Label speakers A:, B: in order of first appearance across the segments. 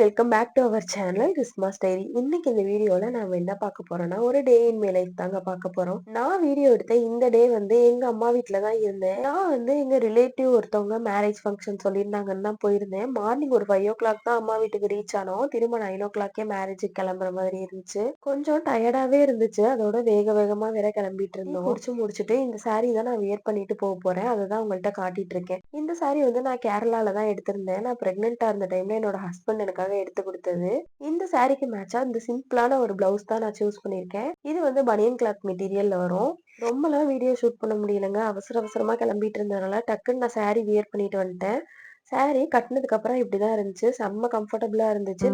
A: Welcome back to our channel Christmas diary. இன்னைக்கு இந்த வீடியோல நாம என்ன பார்க்க போறோம்னா ஒரு டே இன் மை லைஃப் தாங்க பார்க்க போறோம். நான் வீடியோ எடுத்த இந்த டே வந்து எங்க அம்மா வீட்ல தான் இருந்தேன். நான் வந்து எங்க ரிலேட்டிவ் ஒருத்தவங்க மேரேஜ் ஃபங்க்ஷன் சொல்லியிருந்தாங்கன்னு தான் போயிருந்தேன். மார்னிங் ஒரு 5 o'clock தான் அம்மா வீட்டுக்கு ரீச் ஆனோம். திரும்ப 9 o'clock மேரேஜுக்கு கிளம்புற மாதிரி இருந்துச்சு. கொஞ்சம் டயர்டாவே இருந்துச்சு. அதோட வேக வேகமா வேற கிளம்பிட்டு இருந்தோம். முடிச்சுட்டு இந்த saree தான் நான் வியர் பண்ணிட்டு போக போறேன். அதை தான் உங்கள்கிட்ட காட்டிட்டு இருக்கேன். இந்த saree வந்து நான் கேரளால தான் எடுத்திருந்தேன். நான் பிரெக்னெண்டா இருந்த டைம்ல என்னோட ஹஸ்பண்ட் எனக்காக எடுத்து கொடுத்தது. இந்த சாரிக்கு மேட்சா இந்த சிம்பிளான ஒரு பிளவுஸ் தான் நான் சூஸ் பண்ணியிருக்கேன். இது வந்து பனியன் கிளாத் மெட்டீரியல்ல வரும். ரொம்பலாம் வீடியோ ஷூட் பண்ண முடியலங்க. அவசர அவசரமா கிளம்பிட்டு இருந்ததுனால டக்குன்னு நான் saree வியர் பண்ணிட்டு வந்துட்டேன். saree கட்டினதுக்கு அப்புறம் இப்படிதான் இருந்துச்சு. செம்ம கம்ஃபர்டபுளா இருந்துச்சு.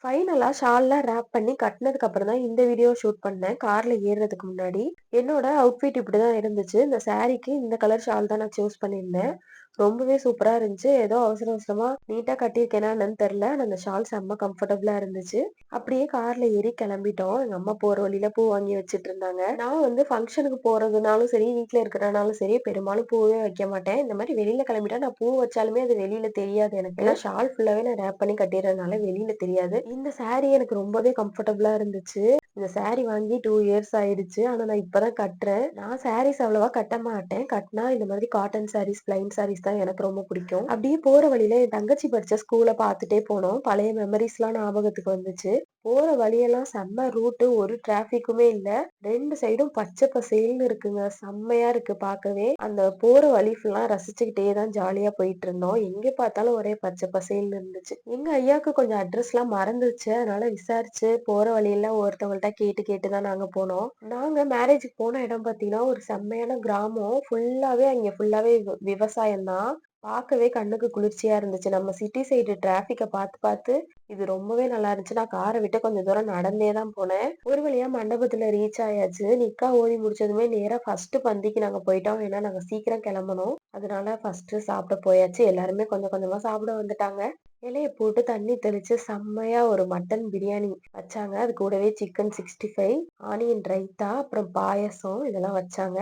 A: ஃபைனலா ஷால்லாம் ராப் பண்ணி கட்டினதுக்கு அப்புறம் தான் இந்த வீடியோ ஷூட் பண்ணேன். கார்ல ஏறுறதுக்கு முன்னாடி. என்னோட அவுட்ஃபிட் இப்படிதான் இருந்துச்சு. இந்த சாரீக்கு இந்த கலர் ஷால் தான் நான் சூஸ் பண்ணியிருந்தேன். ரொம்பவே சூப்பரா இருந்துச்சு. ஏதோ அவசர அவசரமா நீட்டா கட்டியிருக்கேனா என்னன்னு தெரியல. ஆனா அந்த ஷால் செம்ம கம்ஃபர்டபுளா இருந்துச்சு. அப்படியே கார்ல ஏறி கிளம்பிட்டோம். எங்க அம்மா போற வழியில பூ வாங்கி வச்சுட்டு இருந்தாங்க. நான் வந்து ஃபங்க்ஷனுக்கு போறதுனாலும் சரி, வீட்ல இருக்கிறனாலும் சரி, பெரும்பாலும் பூவே வைக்க மாட்டேன். இந்த மாதிரி வெளியில கிளம்பிட்டா நான் பூ வச்சாலுமே அது வெளியில தெரியாது எனக்கு. ஏன்னா ஷால் ஃபுல்லாவே நான் ரேப் பண்ணி கட்டிடுறதுனால வெளியில தெரியாது. இந்த சாரி எனக்கு ரொம்பவே கம்ஃபர்டபுளா இருந்துச்சு. இந்த சாரி வாங்கி 2 இயர்ஸ் ஆயிடுச்சு. ஆனா நான் இப்பதான் கட்டுறேன். நான் சாரீஸ் அவ்வளவா கட்ட மாட்டேன். கட்டினா இந்த மாதிரி காட்டன் சாரீஸ், பிளைன் சாரீஸ் தான் எனக்கு ரொம்ப பிடிக்கும். அப்படியே போற வழியில என் தங்கச்சி படிச்ச ஸ்கூல பார்த்துட்டே போனோம். பழைய மெமரிஸ்லாம் ஞாபகத்துக்கு வந்துச்சு. போற வழியெல்லாம் செம்ம ரூட்டு, ஒரு டிராபிக்குமே இல்ல. 2 சைடும் பச்சை பசேல்னு இருக்குங்க. செம்மையா இருக்கு பார்க்கவே. அந்த போற வழி ஃபுல்லா ரசிச்சுக்கிட்டே தான் ஜாலியா போயிட்டு இருந்தோம். எங்க பார்த்தாலும் ஒரே பச்சை பசேல்னு இருந்துச்சு. எங்க ஐயாக்கு கொஞ்சம் அட்ரஸ்லாம் மறந்துருச்சு. அதனால விசாரிச்சு போற வழியில ஒருத்தவங்கள்ட்ட கேட்டு கேட்டு தான் நாங்க போனோம். நாங்க மேரேஜுக்கு போன இடம் பார்த்தீங்கன்னா, ஒரு செம்மையான கிராமம். அங்க ஃபுல்லாவே விவசாயம் தான். பார்க்கவே கண்ணுக்கு குளிர்ச்சியா இருந்துச்சு. நம்ம சிட்டி சைடு டிராபிக்க பார்த்து பார்த்து இது ரொம்பவே நல்லா இருந்துச்சு. நான் காரை விட்டு கொஞ்சம் தூரம் நடந்தே தான் போனேன். ஒரு வழியா மண்டபத்துல ரீச் ஆயாச்சு. நிக்கா ஓதி முடிச்சதுமே நேரா ஃபர்ஸ்ட் பந்திக்கு நாங்க போயிட்டோம். ஏன்னா நாங்க சீக்கிரம் கிளம்பணும். அதனால ஃபர்ஸ்ட் சாப்பிட போயாச்சு. எல்லாருமே கொஞ்சம் கொஞ்சமா சாப்பிட வந்துட்டாங்க. இலைய போட்டு தண்ணி தெளிச்சு செம்மையா ஒரு மட்டன் பிரியாணி வச்சாங்க. அது கூடவே சிக்கன் 65, ஆனியன் ரைத்தா, அப்புறம் பாயாசம் இதெல்லாம் வச்சாங்க.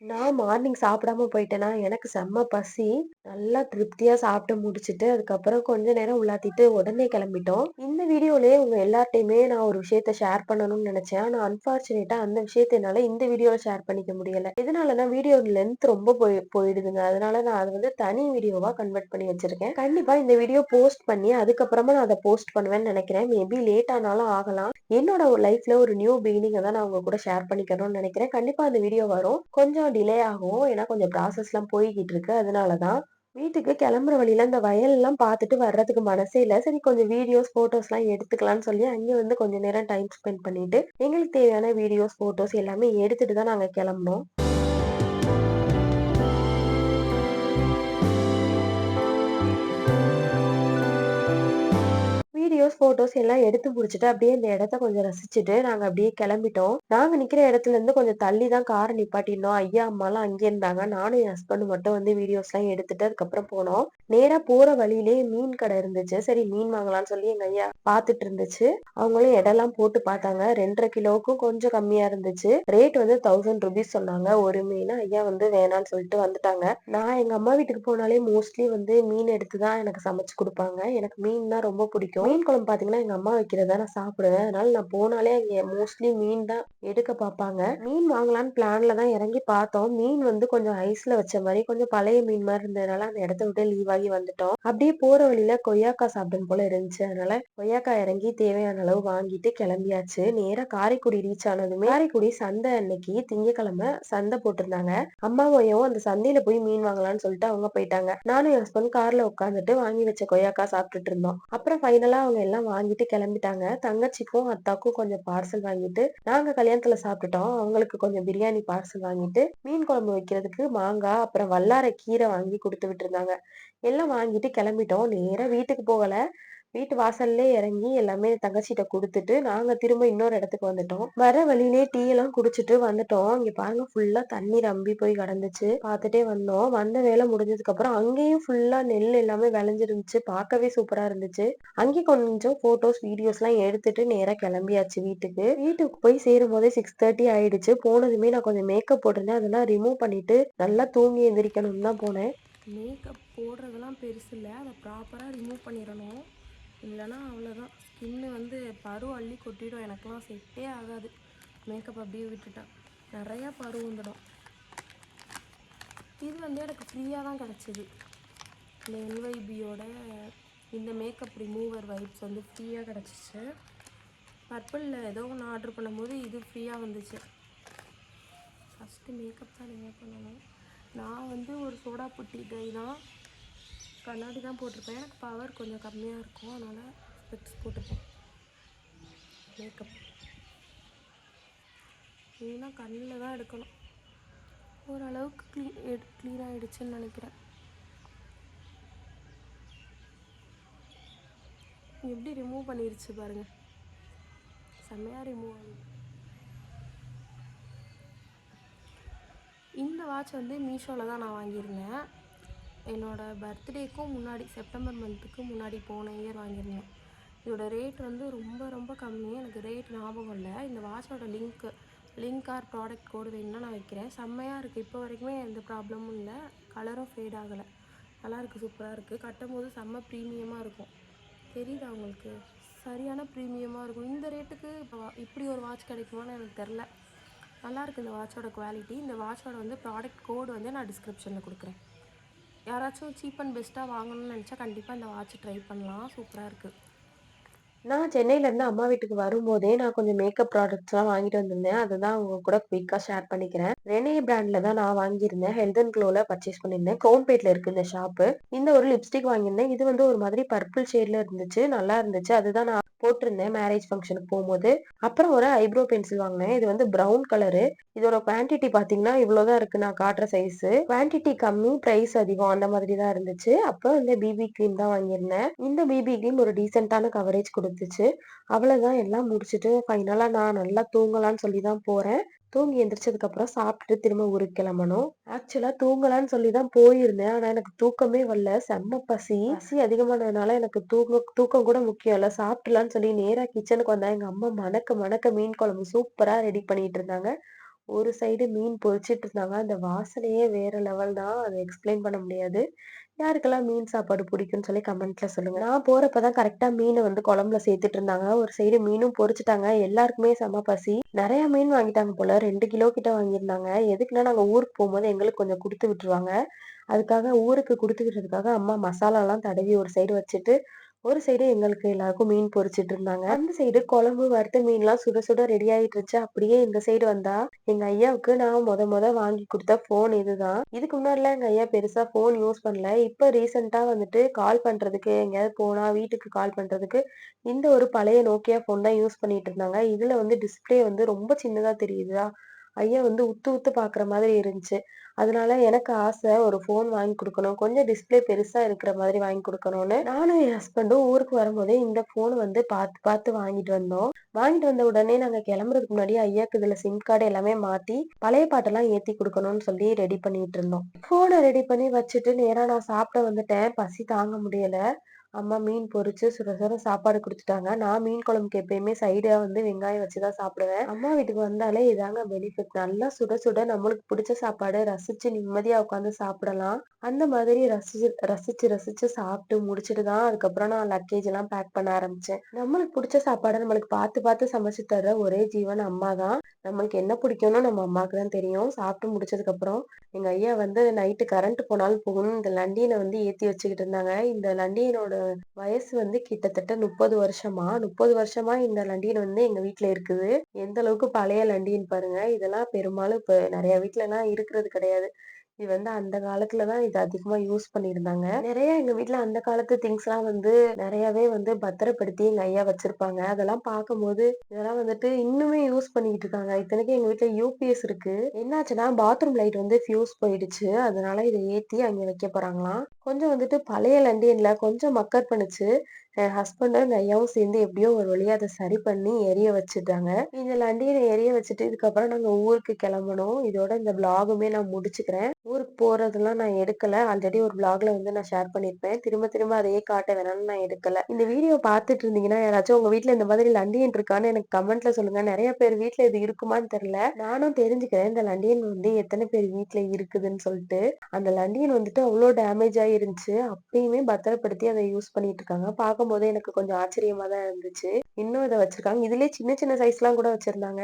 A: நான் மார்னிங் சாப்பிடாம போயிட்டேனா, எனக்கு செம்ம பசி. நல்லா திருப்தியா சாப்பிட்டு முடிச்சுட்டு, அதுக்கப்புறம் கொஞ்ச நேரம் உலாத்திட்டு உடனே கிளம்பிட்டோம். இந்த வீடியோலயே உங்க எல்லார்ட்டயுமே நான் ஒரு விஷயத்த ஷேர் பண்ணணும்னு நினைச்சேன். ஆனா அன்பார்ச்சுனேட்டா அந்த விஷயத்த என்னால இந்த வீடியோல ஷேர் பண்ணிக்க முடியல. எதனாலனா வீடியோ லென்த் ரொம்ப போயிடுதுங்க. அதனால நான் அதை வந்து தனி வீடியோவா கன்வெர்ட் பண்ணி வச்சிருக்கேன். கண்டிப்பா இந்த வீடியோ போஸ்ட் பண்ணி அதுக்கப்புறமா நான் அதை போஸ்ட் பண்ணுவேன்னு நினைக்கிறேன். மேபி லேட் ஆனாலும் ஆகலாம். என்னோட லைஃப்ல ஒரு நியூ பிகினிங்கை தான் நான் உங்க கூட ஷேர் பண்ணிக்கணும்னு நினைக்கிறேன். கண்டிப்பா அந்த வீடியோ வரும். கொஞ்சம் டிலே ஆகும். ஏன்னா கொஞ்சம் ப்ராசஸ் எல்லாம் போய்கிட்டு இருக்கு. அதனாலதான் வீட்டுக்கு கிளம்புற வழியில இந்த வயல் எல்லாம் பார்த்துட்டு வர்றதுக்கு மனசே இல்ல. சரி கொஞ்சம் வீடியோஸ் போட்டோஸ் எல்லாம் எடுத்துக்கலாம்னு சொல்லி அங்க வந்து கொஞ்ச நேரம் டைம் ஸ்பெண்ட் பண்ணிட்டு எங்களுக்கு தேவையான வீடியோஸ் போட்டோஸ் எல்லாமே எடுத்துட்டு தான் நாங்க கிளம்புனோம். வீடியோஸ், போட்டோஸ் எல்லாம் எடுத்து முடிச்சுட்டு அப்படியே இந்த இடத்த கொஞ்சம் ரசிச்சுட்டு நாங்க அப்படியே கிளம்பிட்டோம். நாங்க நிக்கிற இடத்துல இருந்து கொஞ்சம் தள்ளி தான் காரை நிப்பாட்டினோம். ஐயா அம்மாலாம் அங்கே இருந்தாங்க. நானும் என் ஹஸ்பண்ட் மட்டும் வந்து வீடியோஸ் எல்லாம் எடுத்துட்டு அதுக்கப்புறம் போனோம். நேரா போற வழியிலே மீன் கடை இருந்துச்சு. சரி மீன் வாங்கலாம்னு சொல்லி எங்க ஐயா பாத்துட்டு இருந்துச்சு. அவங்களும் இடம்லாம் போட்டு பார்த்தாங்க. 2.5 கிலோவுக்கும் கொஞ்சம் கம்மியா இருந்துச்சு. ரேட் வந்து 1000 ருபீஸ் சொன்னாங்க ஒரு மீன். ஐயா வந்து வேணாம்னு சொல்லிட்டு வந்துட்டாங்க. நான் எங்க அம்மா வீட்டுக்கு போனாலே மோஸ்ட்லி வந்து மீன் எடுத்துதான் எனக்கு சமைச்சு கொடுப்பாங்க. எனக்கு மீன் தான் ரொம்ப பிடிக்கும். மீன் குழம்பு பாத்தீங்கன்னா எங்க அம்மா வைக்கிறதா நான் சாப்பிடுவேன். அதனால நான் போனாலே அங்க மோஸ்ட்லி மீன் தான் எடுக்க பார்ப்பாங்க. மீன் வாங்கலாம்னு பிளான்ல தான் இறங்கி பார்த்தோம். மீன் வந்து கொஞ்சம் ஐஸ்ல வச்ச மாதிரி கொஞ்சம் பழைய மீன் மாதிரி இருந்ததுனால அந்த இடத்த விட்டு லீவ் ஆகி வந்துட்டோம். அப்படியே போற வழியில கொய்யாக்காய் சாப்பிடணும் போல இருந்துச்சு. அதனால கொய்யாக்காய் இறங்கி தேவையான அளவு வாங்கிட்டு கிளம்பியாச்சு. நேரா காரைக்குடி ரீச் ஆனதுமே காரைக்குடி சந்தை அன்னைக்கு திங்கக்கிழமை சந்தை போட்டிருந்தாங்க. அம்மாவையும் அந்த சந்தையில போய் மீன் வாங்கலாம்னு சொல்லிட்டு அவங்க போயிட்டாங்க. நானும் என் ஹஸ்பண்ட் கார்ல உட்காந்துட்டு வாங்கி வச்ச கொய்யாக்காய் சாப்பிட்டுட்டு இருந்தோம். அப்புறம் ஃபைனலா அவங்க எல்லாம் வாங்கிட்டு கிளம்பிட்டாங்க. தங்கச்சிக்கும் அத்தாக்கும் கொஞ்சம் பார்சல் வாங்கிட்டு நாங்க கல்யாணத்துல சாப்பிட்டுட்டோம். அவங்களுக்கு கொஞ்சம் பிரியாணி பார்சல் வாங்கிட்டு மீன் குழம்பு வைக்கிறதுக்கு மாங்காய் அப்புறம் வல்லாரை கீரை வாங்கி கொடுத்து விட்டு இருந்தாங்க. எல்லாம் வாங்கிட்டு கிளம்பிட்டோம். நேரா வீட்டுக்கு போகல. வீட்டு வாசல்லே இறங்கி எல்லாமே தங்கச்சிட்ட குடுத்துட்டு நாங்க திரும்ப இன்னொரு இடத்துக்கு வந்துட்டோம். வர வழியிலே டீ எல்லாம் குடிச்சிட்டு வந்துட்டோம். இங்க பாருங்க ஃபுல்லா தண்ணி ரம்பி போய் கிடந்துச்சு. பார்த்துட்டே வந்தோம். வந்த வேலை முடிஞ்சதுக்கு அப்புறம் அங்கேயும் ஃபுல்லா நெல் எல்லாமே விளைஞ்சிருந்துச்சு. பார்க்கவே சூப்பரா இருந்துச்சு. அங்கே கொஞ்சம் போட்டோஸ் வீடியோஸ் எல்லாம் எடுத்துட்டு நேரா கிளம்பியாச்சு வீட்டுக்கு. வீட்டுக்கு போய் சேரும் போதே 6:30 ஆயிடுச்சு. போனதுமே நான் கொஞ்சம் மேக்கப் போட்டிருந்தேன். அதெல்லாம் ரிமூவ் பண்ணிட்டு நல்லா தூங்கி எந்திரிக்கணும்னு தான் போனேன்.
B: மேக்கப் போடுறதெல்லாம் பெருசு இல்லை, அதை ப்ராப்பராக ரிமூவ் பண்ணிடணும். இல்லைனா அவ்வளோதான், ஸ்கின்னு வந்து பரு அள்ளி கொட்டிடும். எனக்கெலாம் செட்டே ஆகாது மேக்கப் அப்படியே விட்டுட்டா, நிறையா பரு வந்துடும். இது வந்து எனக்கு ஃப்ரீயாக தான் கிடச்சிது. இந்த என்வைபியோட இந்த மேக்கப் ரிமூவர் வைப்ஸ் வந்து ஃப்ரீயாக கிடச்சிச்சு. பர்பிளில் ஏதோ ஒன்று ஆர்டர் பண்ணும்போது இது ஃப்ரீயாக வந்துச்சு. ஃபஸ்ட்டு மேக்கப் தான் ரிமூவ் பண்ணணும். நான் வந்து ஒரு சோடா புட்டி கை தான், கண்ணாடி தான் போட்டிருப்பேன். எனக்கு பவர் கொஞ்சம் கம்மியாக இருக்கும், அதனால் ஸ்பெக்ஸ் போட்டிருப்பேன். மேக்கப் இல்லைன்னா கண்ணில் தான் எடுக்கணும். ஓரளவுக்கு க்ளீன் ஆகிடுச்சுன்னு நினைக்கிறேன். எப்படி ரிமூவ் பண்ணிருச்சு பாருங்கள், செம்மையாக ரிமூவ் ஆகுது. இந்த வாட்ச் வந்து மீஷோவில் தான் நான் வாங்கியிருந்தேன். என்னோடய பர்த்டேக்கும் முன்னாடி, செப்டம்பர் மந்த்துக்கு முன்னாடி போன இயர் வாங்கியிருந்தேன். இதோட ரேட் வந்து ரொம்ப ரொம்ப கம்மி, எனக்கு ரேட் ஞாபகம் இல்லை. இந்த வாட்சோட லிங்க் ஆர் ப்ராடக்ட் கோடு வேணும்னா நான் வைக்கிறேன். செம்மையாக இருக்குது, இப்போ வரைக்குமே எந்த ப்ராப்ளமும் இல்லை. கலரும் ஃபேட் ஆகலை, நல்லாயிருக்கு, சூப்பராக இருக்குது. கட்டும் போது செம்ம ப்ரீமியமாக இருக்கும். தெரியுதா உங்களுக்கு? சரியான ப்ரீமியமாக இருக்கும். இந்த ரேட்டுக்கு இப்படி ஒரு வாட்ச் கிடைக்குமான்னு எனக்கு தெரில. நல்லாயிருக்கு இந்த வாட்சோட குவாலிட்டி. இந்த வாட்சோட வந்து ப்ராடக்ட் கோடு வந்து நான் டிஸ்கிரிப்ஷனில் கொடுக்குறேன். யாராச்சும் சீப் அண்ட் பெஸ்ட்டாக வாங்கணும்னு நினச்சா கண்டிப்பாக இந்த வாட்ச் ட்ரை பண்ணலாம், சூப்பராக இருக்குது.
A: நான் சென்னையிலேருந்து அம்மா வீட்டுக்கு வரும்போதே நான் கொஞ்சம் மேக்கப் ப்ராடக்ட்ஸ்லாம் வாங்கிட்டு வந்திருந்தேன். அதுதான் உங்க கூட குயிக்காக ஷேர் பண்ணிக்கிறேன். ரெனே பிராண்டில் தான் நான் வாங்கியிருந்தேன். ஹெல்த் அண்ட் க்ளோவில் பர்ச்சேஸ் பண்ணியிருந்தேன். குரோம்பேட்டில் இருக்குது இந்த ஷாப்பு. இந்த ஒரு லிப்ஸ்டிக் வாங்கியிருந்தேன். இது வந்து ஒரு மாதிரி பர்பிள் ஷேடில் இருந்துச்சு, நல்லா இருந்துச்சு. அதுதான் நான் போட்டிருந்தேன் மேரேஜ் ஃபங்க்ஷனுக்கு போகும்போது. அப்புறம் ஒரு ஐப்ரோ பென்சில் வாங்கினேன். இது வந்து ப்ரௌன் கலரு. இதோட குவான்டிட்டி பார்த்தீங்கன்னா இவ்வளோதான் இருக்குது, நான் காட்டுற சைஸு. குவான்டிட்டி கம்மி, ப்ரைஸ் அதிகம், அந்த மாதிரி தான் இருந்துச்சு. அப்புறம் இந்த பிபி க்ரீம் தான் வாங்கியிருந்தேன். இந்த பிபி க்ரீம் ஒரு டீசென்ட்டான கவரேஜ் கொடுத்துச்சு. அவ்வளோதான், எல்லாம் முடிச்சுட்டு ஃபைனலாக நான் நல்லா தூங்கலான்னு சொல்லி தான் போகிறேன். தூங்கி எந்திரிச்சதுக்கு அப்புறம் சாப்பிட்டுட்டு திரும்ப ஊருக்கு கிளம்பணும். ஆக்சுவலா தூங்கலான்னு சொல்லி தான் போயிருந்தேன். ஆனா எனக்கு தூக்கமே வரல, செம்ம பசி அதிகமானதுனால எனக்கு தூக்கம் கூட முக்கியம் இல்ல. சாப்பிடலான்னு சொல்லி நேரா கிச்சனுக்கு வந்தா எங்க அம்மா மணக்க மணக்க மீன் குழம்பு சூப்பரா ரெடி பண்ணிட்டு இருந்தாங்க. ஒரு சைடு மீன் பொரிச்சிட்டு இருந்தாங்க. அந்த வாசனையே வேற லெவல் தான், அதை எக்ஸ்பிளைன் பண்ண முடியாது. யாருக்கெல்லாம் மீன் சாப்பாடு பிடிக்கும்னு சொல்லி கமெண்ட்ல சொல்லுங்க. நான் போறப்பதான் கரெக்டா மீனை வந்து குழம்புல சேர்த்துட்டு இருந்தாங்க. ஒரு சைடு மீனும் பொரிச்சுட்டாங்க. எல்லாருக்குமே செம பசி. நிறைய மீன் வாங்கிட்டாங்க போல, 2 கிலோ கிட்ட வாங்கியிருந்தாங்க. எதுக்குன்னா நாங்க ஊருக்கு போகும்போது எங்களுக்கு கொஞ்சம் கொடுத்து விட்டுருவாங்க. அதுக்காக ஊருக்கு கொடுத்து விடுறதுக்காக அம்மா மசாலா எல்லாம் தடவி ஒரு சைடு வச்சுட்டு, ஒரு சைடு எங்களுக்கு எல்லாருக்கும் மீன் பொரிச்சிட்டு இருந்தாங்க. அந்த சைடு குழம்பு வறுத்த மீன்லாம் சுட சுட ரெடி ஆயிட்டு இருந்துச்சு. அப்படியே இந்த சைடு வந்தா எங்க ஐயாவுக்கு நான் முத வாங்கி கொடுத்த போன் இதுதான். இதுக்கு முன்னாடிலாம் எங்க ஐயா பெருசா போன் யூஸ் பண்ணல. இப்ப ரீசெண்டா வந்துட்டு கால் பண்றதுக்கு, எங்கேயாவது போனா வீட்டுக்கு கால் பண்றதுக்கு இந்த ஒரு பழைய நோக்கியா போன் தான் யூஸ் பண்ணிட்டு இருந்தாங்க. இதுல வந்து டிஸ்பிளே வந்து ரொம்ப சின்னதா தெரியுதா, ஐயா வந்து உத்து உத்து பாக்குற மாதிரி இருந்துச்சு. அதனால எனக்கு ஆசை, ஒரு போன் வாங்கி கொடுக்கணும், கொஞ்சம் டிஸ்பிளே பெருசா இருக்கிற மாதிரி வாங்கி கொடுக்கணும்னு. நானும் என் ஹஸ்பண்டும் ஊருக்கு வரும்போதே இந்த போன் வந்து பார்த்து பார்த்து வாங்கிட்டு வந்தோம். வாங்கிட்டு வந்த உடனே நாங்க கிளம்புறதுக்கு முன்னாடி ஐயாக்கு இதுல சிம் கார்டு எல்லாமே மாத்தி பழைய பாட்டெல்லாம் ஏத்தி கொடுக்கணும்னு சொல்லி ரெடி பண்ணிட்டு இருந்தோம். போனை ரெடி பண்ணி வச்சுட்டு நேரா நான் சாப்பிட வந்துட்டேன். பசி தாங்க முடியல. அம்மா மீன் பொரிச்சு சுட சுட சாப்பாடு குடுத்துட்டாங்க. நான் மீன் குழம்புக்கு எப்பயுமே சைடா வந்து வெங்காயம் வச்சுதான் சாப்பிடுவேன். அம்மா வீட்டுக்கு வந்தாலே இதாங்க பெனிஃபிட். நல்லா சுட சுட நம்மளுக்கு பிடிச்ச சாப்பாடு ரசிச்சு நிம்மதியா உட்காந்து சாப்பிடலாம். அந்த மாதிரி ரசிச்சு ரசிச்சு ரசிச்சு சாப்பிட்டு முடிச்சுட்டு தான் அதுக்கப்புறம் நான் லக்கேஜ் எல்லாம் பேக் பண்ண ஆரம்பிச்சேன். நம்மளுக்கு பிடிச்ச சாப்பாடை நம்மளுக்கு பார்த்து பார்த்து சமைச்சு தர ஒரே ஜீவன் அம்மா தான். நம்மளுக்கு என்ன பிடிக்கும்னு நம்ம அம்மாவுக்கு தான் தெரியும். சாப்பிட்டு முடிச்சதுக்கு அப்புறம் எங்க ஐயா வந்து நைட்டு கரண்ட் போனாலும் போகணும், இந்த லண்டினை வந்து ஏத்தி வச்சுக்கிட்டு இருந்தாங்க. இந்த லண்டியனோட வயசு வந்து கிட்டத்தட்ட 30 வருஷமா. 30 வருஷமா இந்த லண்டின் வந்து எங்க வீட்ல இருக்குது. எந்த அளவுக்கு பழைய லண்டின் பாருங்க. இதெல்லாம் பெரும்பாலும் இப்ப நிறைய வீட்ல எல்லாம் இருக்கிறது கிடையாது. இது வந்து அந்த காலத்துல தான் இது அதிகமா யூஸ் பண்ணியிருந்தாங்க. நிறைய எங்க வீட்ல அந்த காலத்து திங்ஸ் எல்லாம் வந்து நிறையவே வந்து பத்திரப்படுத்தி எங்க ஐயா வச்சிருப்பாங்க. அதெல்லாம் பார்க்கும்போது இதெல்லாம் வந்துட்டு இன்னுமே யூஸ் பண்ணிட்டு இருக்காங்க. இத்தனைக்கும் எங்க வீட்ல யூபிஎஸ் இருக்கு. என்னாச்சுன்னா பாத்ரூம் லைட் வந்து ஃபியூஸ் போயிடுச்சு. அதனால இதை ஏத்தி அங்க வைக்க போறாங்களாம். கொஞ்சம் வந்துட்டு பழைய லண்டியன்ல கொஞ்சம் மக்கர் பண்ணுச்சு. என் ஹஸ்பண்டும் எங்க ஐயாவும் சேர்ந்து எப்படியோ ஒரு வழியா அத சரி பண்ணி எரிய வச்சுட்டாங்க. இந்த லண்டியன எரிய வச்சுட்டு இதுக்கப்புறம் நாங்க ஊருக்கு கிளம்பணும். இதோட இந்த விளாகுமே நான் முடிச்சுக்கிறேன். ஊருக்கு போறதெல்லாம் நான் எடுக்கல. ஆல்ரெடி ஒரு விளாக்ல வந்து நான் ஷேர் பண்ணியிருப்பேன். திரும்ப திரும்ப அதையே காட்ட வேணாம்னு நான் எடுக்கல. இந்த வீடியோ பார்த்துட்டு இருந்தீங்கன்னா, யாராச்சும் உங்க வீட்ல இந்த மாதிரி லண்டியன் இருக்கான்னு எனக்கு கமெண்ட்ல சொல்லுங்க. நெறைய பேர் வீட்ல இது இருக்குமான்னு தெரியல. நானும் தெரிஞ்சுக்கிறேன். இந்த லண்டியன் வந்து எத்தன பேர் வீட்ல இருக்குதுன்னு சொல்ட்டு. அந்த லண்டியன் வந்துட்டு அவ்ளோ டேமேஜ் ஆயிருந்துச்சு. அப்பயுமே பத்திரப்படுத்தி அத யூஸ் பண்ணிட்டு இருக்காங்க. பார்க்கும்போதே எனக்கு கொஞ்சம் ஆச்சரியமா தான் இருந்துச்சு. இன்னும் இத வச்சிருக்காங்க. இதுலயே சின்ன சின்ன சைஸ்லாம் கூட வச்சிருந்தாங்க.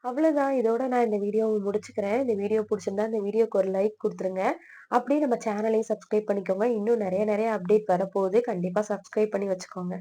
A: அவ்வளோதான். இதோட நான் இந்த வீடியோவ முடிச்சுக்கிறேன். இந்த வீடியோ புடிச்சிருந்தா இந்த வீடியோக்கு ஒரு லைக் குடுத்துருங்க. அப்படியே நம்ம சேனலையும் சப்ஸ்கிரைப் பண்ணிக்கோங்க. இன்னும் நெறைய நெறைய அப்டேட் வரப்போகுது. கண்டிப்பா சப்ஸ்கிரைப் பண்ணி வச்சுக்கோங்க.